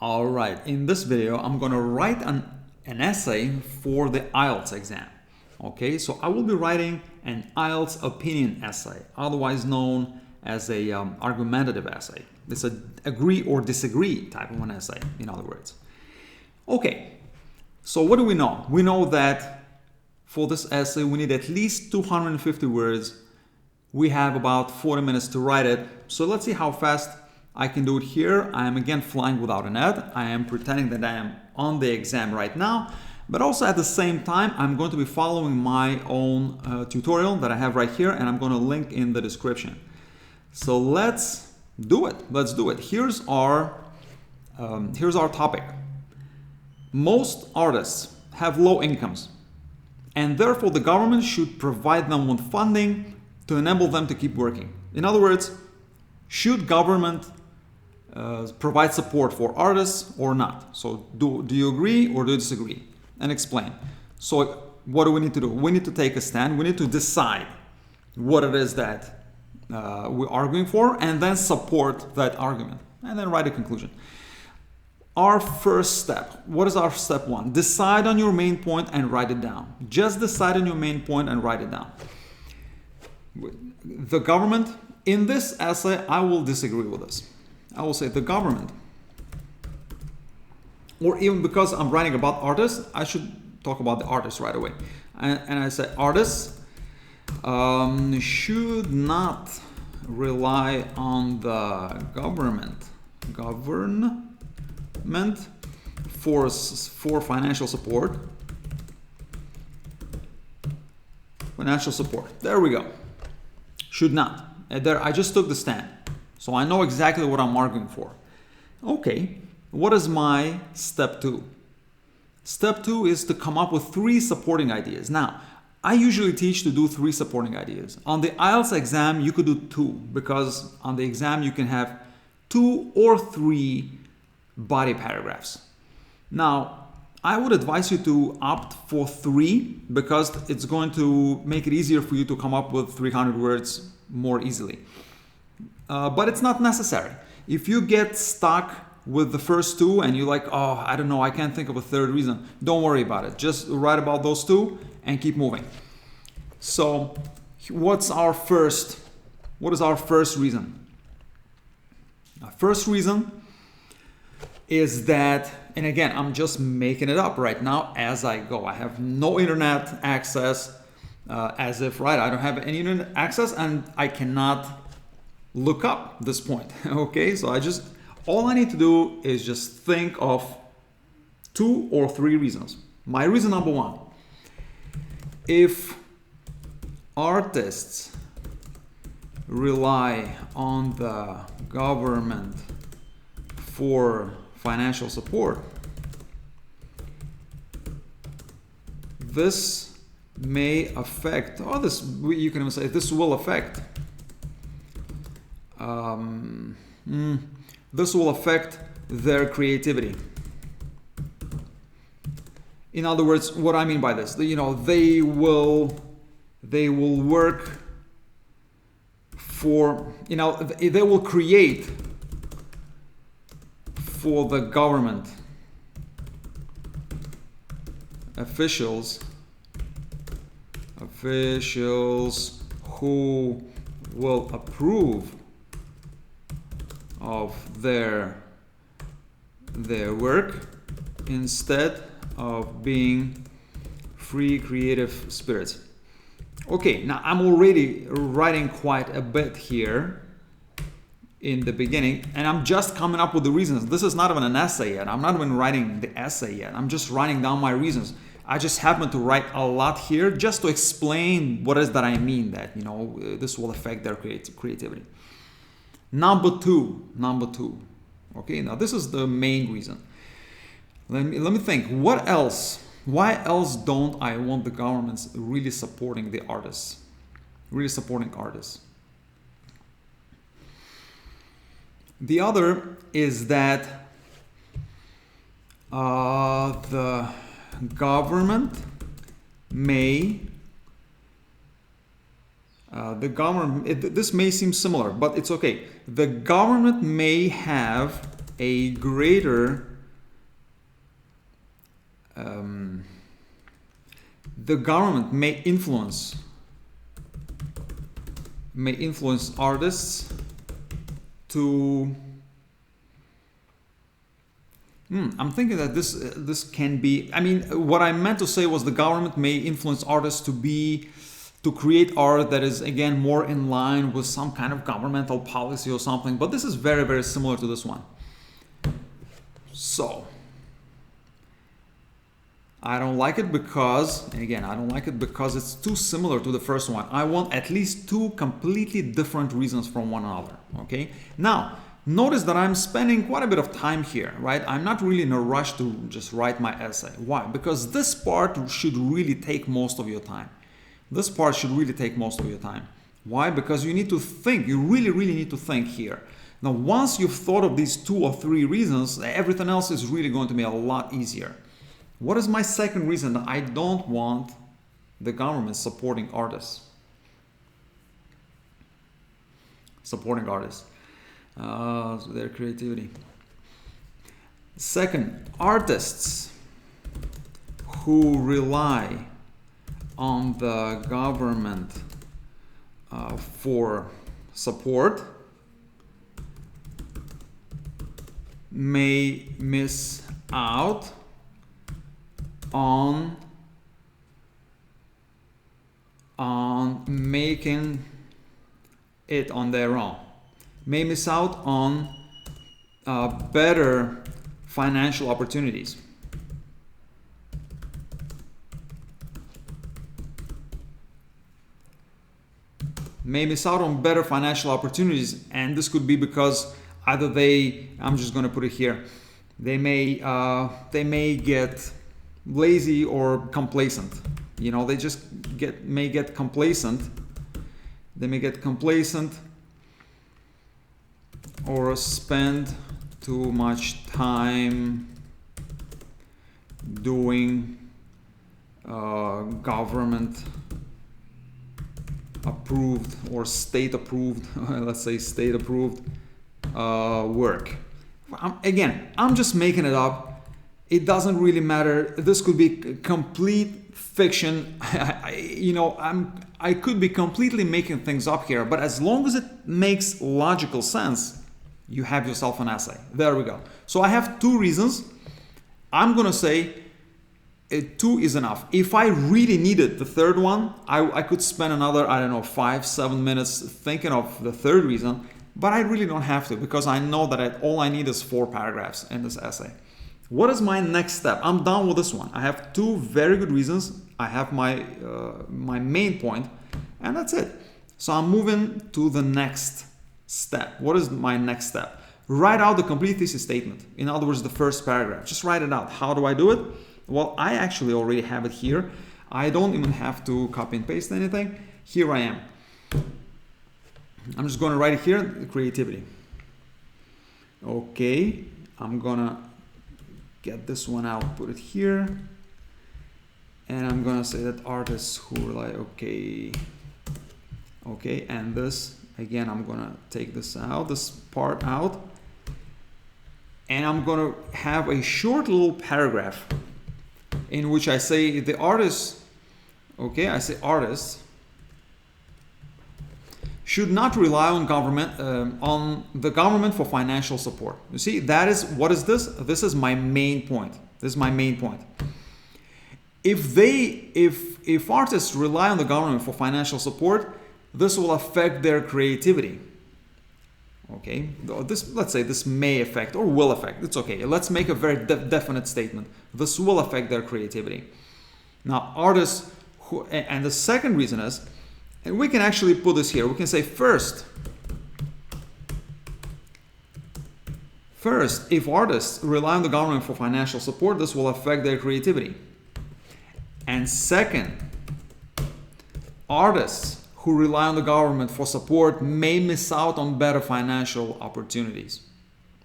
All right, in this video, I'm going to write an essay for the IELTS exam. Okay, so I will be writing an IELTS opinion essay, otherwise known as a argumentative essay. It's a agree or disagree type of an essay, in other words. Okay, so what do we know? We know that for this essay, we need at least 250 words. We have about 40 minutes to write it. So let's see how fast I can do it here. I am again flying without a net. I am pretending that I am on the exam right now, but also at the same time, I'm going to be following my own tutorial that I have right here, and I'm going to link in the description. So let's do it. Let's do it. Here's our topic. Most artists have low incomes, and therefore the government should provide them with funding to enable them to keep working. In other words, should government provide support for artists or not? So do you agree or do you disagree? And explain. So what do we need to do? We need to take a stand. We need to decide what it is that we're arguing for, and then support that argument, and then write a conclusion. Our first step, what is our step one? Decide on your main point and write it down. Just decide on your main point and write it down. The government, in this essay, I will disagree with this. I will say the government, or even because I'm writing about artists, I should talk about the artists right away. And I say artists should not rely on the government for financial support. Financial support. There we go. Should not. There, I just took the stand. So I know exactly what I'm arguing for. Okay, what is my step two? Step two is to come up with 3 supporting ideas. Now, I usually teach to do 3 supporting ideas. On the IELTS exam, you could do 2, because on the exam you can have 2 or 3 body paragraphs. Now, I would advise you to opt for 3 because it's going to make it easier for you to come up with 300 words more easily. But it's not necessary. If you get stuck with the first 2 and you're like, oh, I don't know, I can't think of a third reason, don't worry about it. Just write about those 2 and keep moving. So what is our first reason? Our first reason is that, and again, I'm just making it up right now as I go. I have no internet access, I don't have any internet access, and I cannot look up this point. Okay, so all I need to do is just think of 2 or 3 reasons. My reason number 1, if artists rely on the government for financial support, this may affect, you can even say this will affect, this will affect their creativity. In other words, what I mean by this, they will work for, they will create for the government officials who will approve of their work instead of being free creative spirits. Okay, now I'm already writing quite a bit here in the beginning, and I'm just coming up with the reasons. This is not even an essay yet. I'm not even writing the essay yet. I'm just writing down my reasons. I just happen to write a lot here just to explain what it is that I mean, that this will affect their creativity. Number two. Okay, now this is the main reason. Let me think. What else? Why else don't I want the governments really supporting the artists? Really supporting artists. The other is that the government may this may seem similar, but it's okay. The government may have a greater the government may influence artists to I'm thinking that this can be, I mean, what I meant to say was the government may influence artists to create art that is, again, more in line with some kind of governmental policy or something, but this is very, very similar to this one. So I don't like it because, again, I don't like it because it's too similar to the first one. I want at least two completely different reasons from one another, okay? Now, notice that I'm spending quite a bit of time here, right? I'm not really in a rush to just write my essay. Why? Because this part should really take most of your time. This part should really take most of your time. Why? Because you need to think. You really, really need to think here. Now, once you've thought of these 2 or 3 reasons, everything else is really going to be a lot easier. What is my second reason that I don't want the government supporting artists? Supporting artists. Their creativity. Second, artists who rely on the government for support may miss out on making it on their own, may miss out on better financial opportunities. May miss out on better financial opportunities, and this could be because either I'm just going to put it here, they may get lazy or complacent. You know, they just may get complacent. They may get complacent or spend too much time doing government approved or state approved, let's say state approved work. I'm just making it up. It doesn't really matter. This could be complete fiction. I could be completely making things up here, but as long as it makes logical sense, you have yourself an essay. There we go. So I have 2 reasons. I'm gonna say 2 is enough. If I really needed the third one, I could spend another, 5-7 minutes thinking of the third reason, but I really don't have to, because I know that all I need is 4 paragraphs in this essay. What is my next step? I'm done with this one. I have 2 very good reasons. I have my main point, and that's it. So I'm moving to the next step. What is my next step? Write out the complete thesis statement. In other words, the first paragraph. Just write it out. How do I do it? Well, I actually already have it here. I don't even have to copy and paste anything. Here I am. I'm just going to write it here, creativity. Okay, I'm gonna get this one out, put it here. And I'm gonna say that artists who rely, okay, and this, again, I'm gonna take this out, this part out. And I'm gonna have a short little paragraph in which I say the artists, I say artists should not rely on the government for financial support. You see, what is this? This is my main point. This is my main point. If artists rely on the government for financial support, this will affect their creativity. Okay, let's say this may affect or will affect. It's okay. Let's make a very definite statement. This will affect their creativity. Now, artists and the second reason is, and we can actually put this here. We can say first, if artists rely on the government for financial support, this will affect their creativity. And second, artists who rely on the government for support may miss out on better financial opportunities.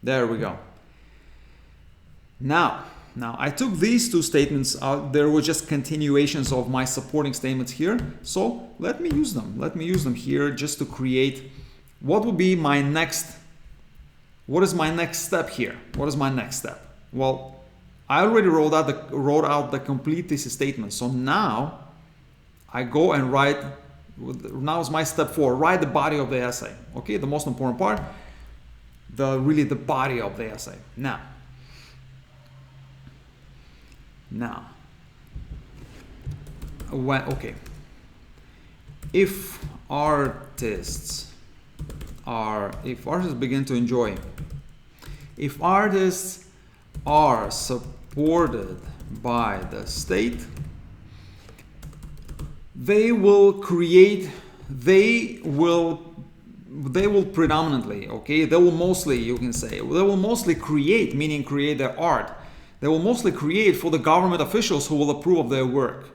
There we go. Now I took these 2 statements out. There were just continuations of my supporting statements here. So let me use them. Let me use them here just to create what is my next step here? What is my next step? Well, I already wrote out the complete thesis statement. So now I go and write. Now is my step 4. Write the body of the essay. Okay, the most important part. Really the body of the essay. Now, if artists begin to enjoy, if artists are supported by the state, they will predominantly, okay, they will mostly, you can say, they will mostly create, meaning create their art. They will mostly create for the government officials who will approve of their work,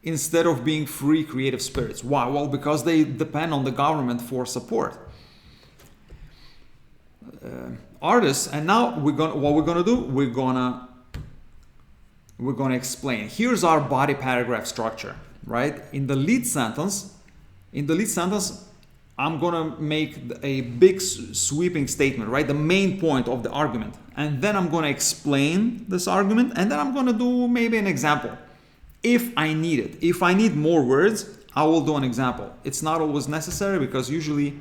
instead of being free creative spirits. Why? Well, because they depend on the government for support. Artists, and now what we're gonna do, we're gonna explain. Here's our body paragraph structure, right? In the lead sentence, I'm gonna make a big sweeping statement, right? The main point of the argument, and then I'm gonna explain this argument, and then I'm gonna do maybe an example if I need it. If I need more words, I will do an example. It's not always necessary, because usually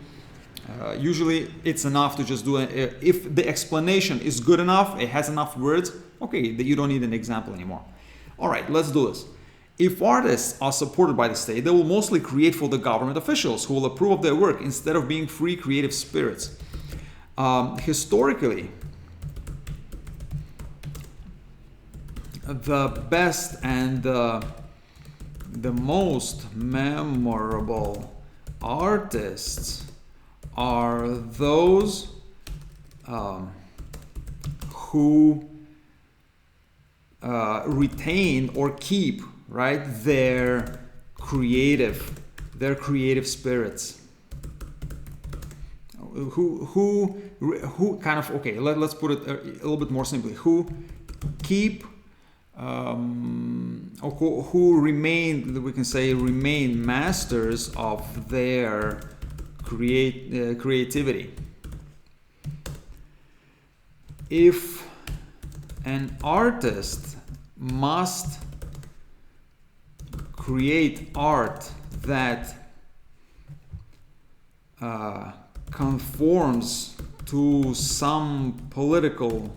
it's enough to just do it. If the explanation is good enough, it has enough words, okay, you don't need an example anymore. All right, let's do this. If artists are supported by the state, they will mostly create for the government officials who will approve of their work, instead of being free creative spirits. Historically, the best and the most memorable artists are those who retain or keep, right, their creative spirits. Who kind of, okay, let's put it a little bit more simply. Who keep who remain, we can say, remain masters of their creativity. If an artist must create art that conforms to some political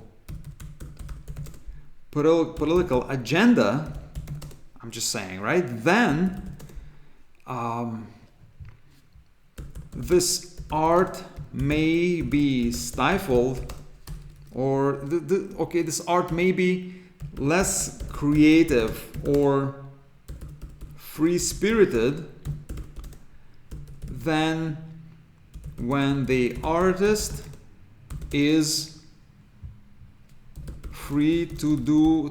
agenda, I'm just saying, right? Then this art may be stifled, or this art may be less creative or free-spirited than when the artist is free to do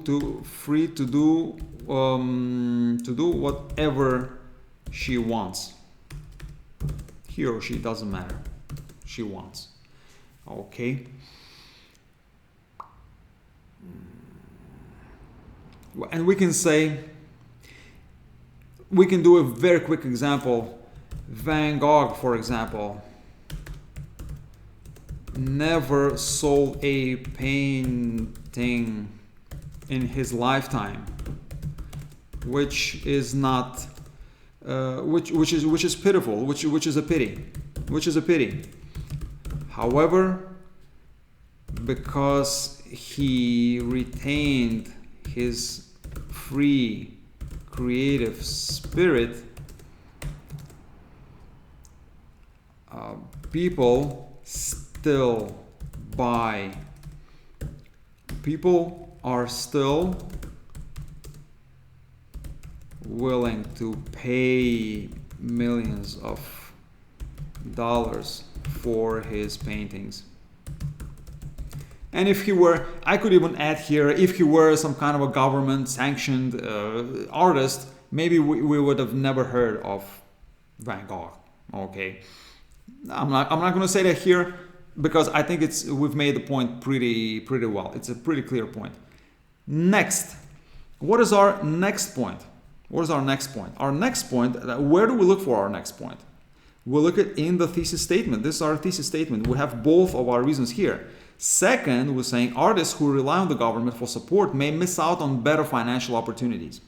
whatever she wants. He or she, doesn't matter. She wants. Okay. And we can do a very quick example. Van Gogh, for example, never sold a painting in his lifetime, which is not, which is pitiful, which is a pity. However, because he retained his free creative spirit, people are still willing to pay millions of dollars for his paintings. And if he were, I could even add here, if he were some kind of a government sanctioned artist, maybe we would have never heard of Van Gogh. Okay, I'm not going to say that here, because I think we've made the point pretty well. It's a pretty clear point. Next, what is our next point? What is our next point? Our next point, where do we look for our next point? We'll look at in the thesis statement. This is our thesis statement. We have both of our reasons here. Second, we're saying artists who rely on the government for support may miss out on better financial opportunities.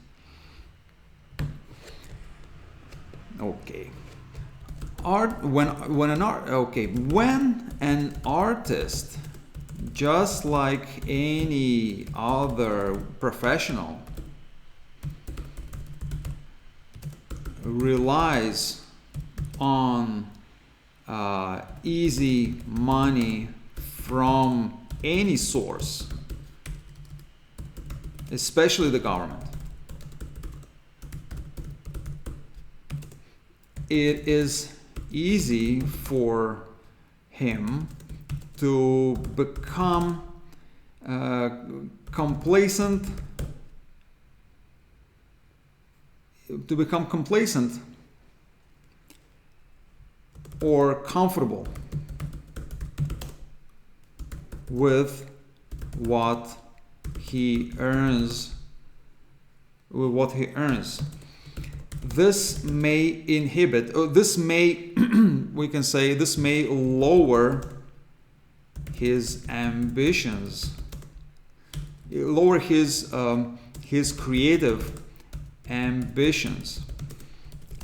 Okay. When an artist, just like any other professional, relies on easy money from any source, especially the government, it is easy for him to become complacent or comfortable with what he earns. This may inhibit, we can say this may lower his ambitions, lower his creative ambitions.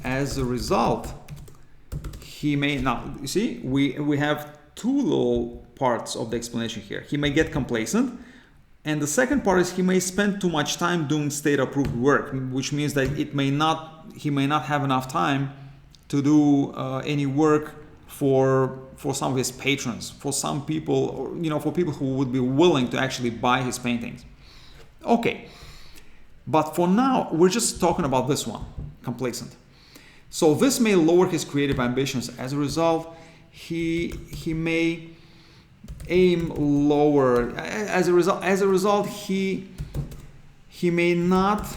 As a result, he may not, you see, we have two little parts of the explanation here. He may get complacent, and the second part is he may spend too much time doing state-approved work, which means that he may not have enough time to do any work for some of his patrons, for some people, or for people who would be willing to actually buy his paintings. Okay, but for now we're just talking about this one, complacent. So this may lower his creative ambitions. As a result, he may aim lower. As a result, he may not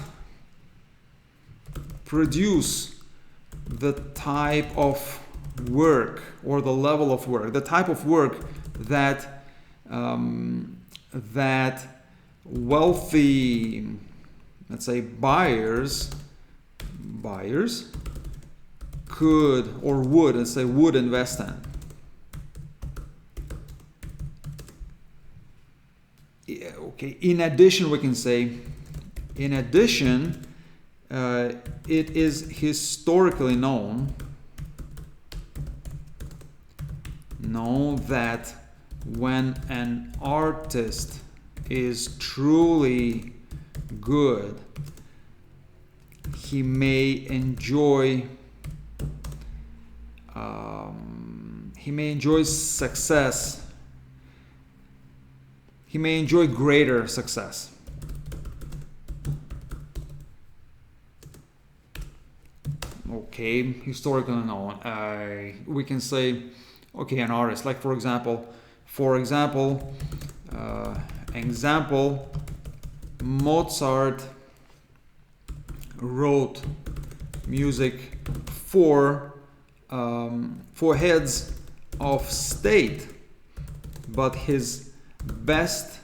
produce the type of work or the level of work, the type of work that that wealthy, let's say, buyers could or would, let's say, would invest in. Yeah, okay. In addition, we can say, it is historically known that when an artist is truly good, he may enjoy success. He may enjoy greater success. Okay, historically known. We can say, okay, an artist, like for example, Mozart wrote music for heads of state, but his best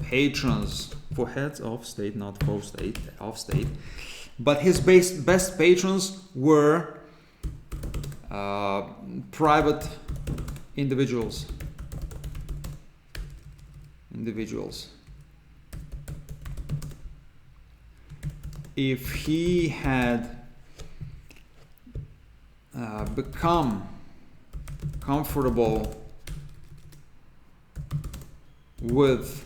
patrons, for heads of state, not for state, of state, but his best patrons were private individuals. If he had become comfortable with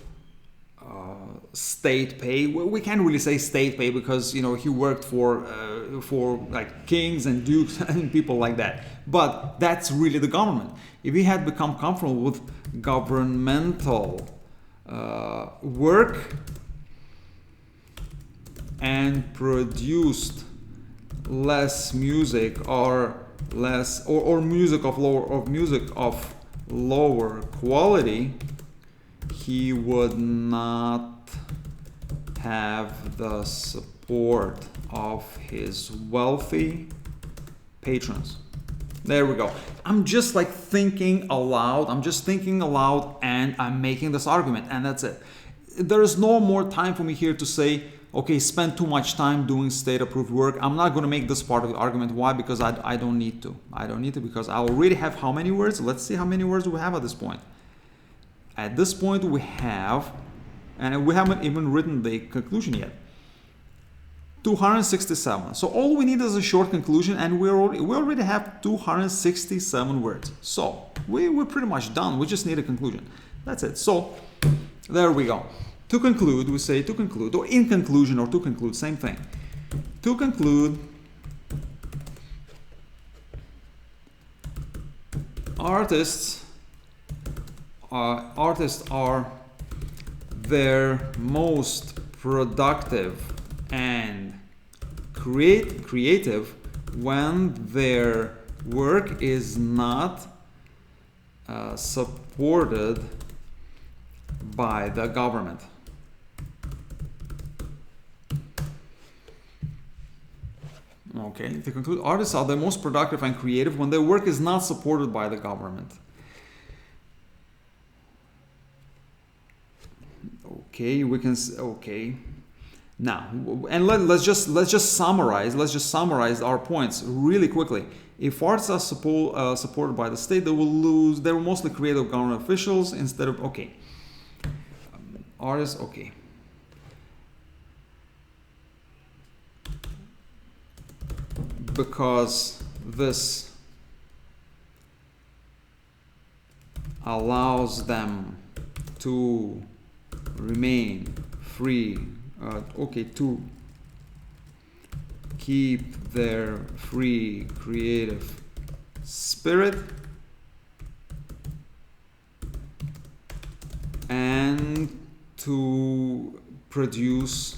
state pay, we can't really say state pay because he worked for like kings and dukes and people like that, but that's really the government. If he had become comfortable with governmental work and produced less music or music of lower quality, he would not have the support of his wealthy patrons. There we go. I'm just like thinking aloud. And I'm making this argument, and that's it. There is no more time for me here to say, okay, spend too much time doing state-approved work. I'm not going to make this part of the argument. Why? Because I don't need to. Because I already have how many words? Let's see how many words we have at this point. At this point we have, and we haven't even written the conclusion yet, 267. So all we need is a short conclusion, and we already have 267 words. So we're pretty much done. We just need a conclusion. That's it. So there we go. To conclude, we say to conclude, or in conclusion, or to conclude, same thing. To conclude, artists are their most productive and creative when their work is not supported by the government. Okay, to conclude, artists are the most productive and creative when their work is not supported by the government. Okay, we can. Okay, now, and let's just summarize our points really quickly. If artists are supported by the state, they will mostly creative government officials instead of artists. Okay. Because this allows them to remain free, to keep their free creative spirit and to produce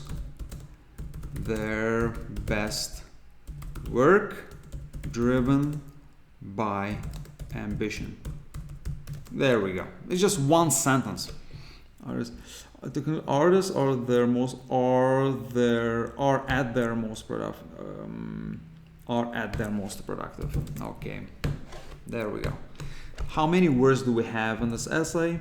their best work driven by ambition. There we go. It's just one sentence. Artists are at their most productive. Okay, there we go. How many words do we have in this essay?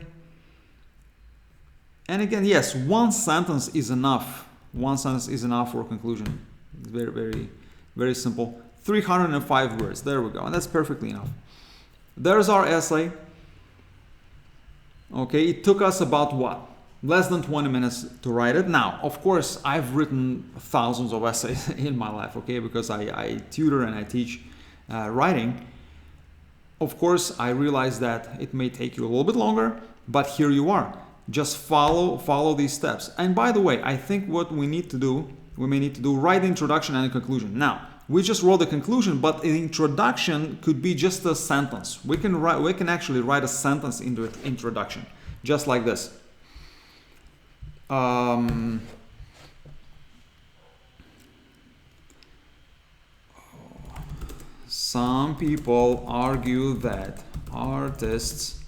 And again, yes, one sentence is enough. One sentence is enough for a conclusion. It's very simple. 305 words. There we go. And that's perfectly enough. There's our essay. Okay, it took us about what? Less than 20 minutes to write it. Now, of course, I've written thousands of essays in my life, okay, because I tutor and I teach writing. Of course, I realize that it may take you a little bit longer, but here you are. Just follow these steps. And by the way, I think what we may need to do, write the introduction and a conclusion. Now, we just wrote the conclusion, but an introduction could be just a sentence. We can actually write a sentence in the introduction, just like this. Some people argue that artists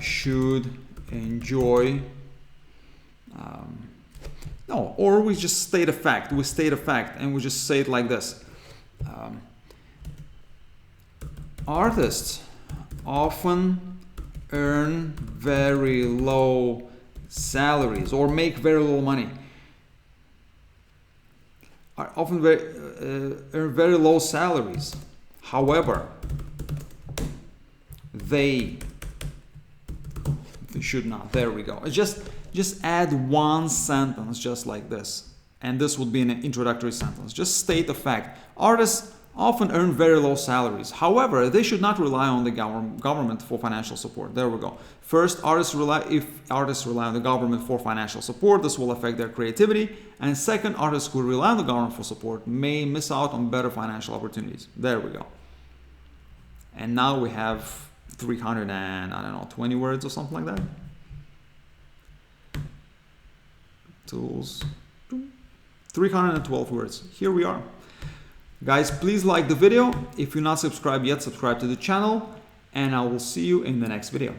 should enjoy no, or we just state a fact. We state a fact and we just say it like this. Artists often earn very low salaries or make very little money. Are often earn very low salaries. However, they should not. There we go. Just add one sentence just like this, and this would be an introductory sentence. Just state the fact. Artists often earn very low salaries. However, they should not rely on the government for financial support. There we go. First, if artists rely on the government for financial support, this will affect their creativity. And second, artists who rely on the government for support may miss out on better financial opportunities. There we go. And now we have 320 words or something like that. Tools, 312 words. Here we are. Guys, please like the video. If you're not subscribed yet, subscribe to the channel, and I will see you in the next video.